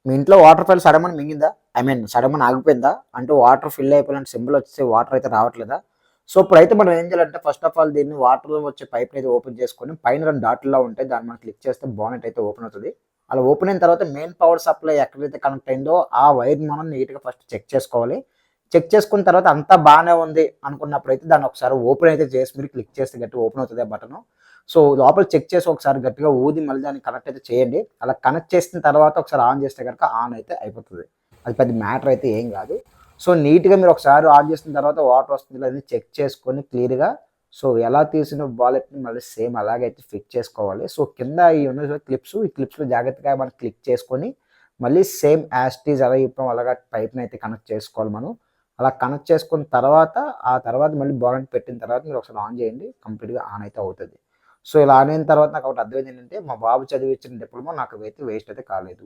మీ ఇంట్లో వాటర్ ఫైల్ సడమని మింగిందా? ఐ మీన్ సడమని ఆగిపోయిందా? అంటూ వాటర్ ఫిల్ అయిపోయిన సింబల్ వచ్చేసి వాటర్ అయితే రావట్లేదా? సో, ఇప్పుడైతే మనం ఏం చేయాలంటే ఫస్ట్ ఆఫ్ ఆల్ దీన్ని వాటర్ వచ్చే పైప్‌ని అయితే ఓపెన్ చేసుకొని పైన 2 డాట్‌ల్లా ఉంటాయి. దాన్ని మనం క్లిక్ చేస్తే బానెట్ అయితే ఓపెన్ అవుతది. అలా ఓపెన్ అయిన తర్వాత మెయిన్ పవర్ సప్లై ఎక్కడైతే కనెక్ట్ అయిందో ఆ వైర్‌ని మనం నీట్‌గా ఫస్ట్ చెక్ చేసుకోవాలి. చెక్ చేసుకున్న తర్వాత అంతా బానే ఉంది అనుకున్నప్పుడైతే దాన్ని ఒకసారి ఓపెన్ అయితే చేసి మీరు క్లిక్ చేస్తే గట్టిగా ఓపెన్ అవుతది ఆ బటను. సో, లోపల చెక్ చేసి ఒకసారి గట్టిగా ఊది మళ్ళీ దాన్ని కనెక్ట్ అయితే చేయండి. అలా కనెక్ట్ చేసిన తర్వాత ఒకసారి ఆన్ చేస్తే గనుక ఆన్ అయితే అయిపోతది. అది పెద్ద మ్యాటర్ అయితే ఏం గాదు. సో, నీట్‌గా మీరు ఒకసారి ఆన్ చేసిన తర్వాత వాటర్ వస్తుందో లేదో చెక్ చేసుకొని క్లియర్‌గా సో, ఎలా తీసిన వాలెట్‌ని మళ్ళీ సేమ్ అలాగైతే ఫిట్ చేసుకోవాలి. సో, కింద ఈ ఉన్నాయి చూడు క్లిప్స్, ఈ క్లిప్స్‌లో జాగ్రత్తగా మనం క్లిక్ చేసుకొని మళ్ళీ సేమ్ యాజ్ ఇట్ ఈజ్ ఎలా చెప్పామో అలాగా పైప్‌నయితే కనెక్ట్ చేసుకోవాలి మనం. అలా కనెక్ట్ చేసుకున్న తర్వాత, ఆ తర్వాత మళ్ళీ బానెట్ పెట్టిన తర్వాత మీరు ఒకసారి ఆన్ చేయండి. కంప్లీట్‌గా ఆన్ అయితే అవుతది. సో, ఇలా ఆన్ అయిన తర్వాత నాకొకటి అర్థమైందేంటంటే, మా బాబు చదివిచ్చిన డిప్లొమా నాకైతే వేస్ట్ అయితే కాలేదు.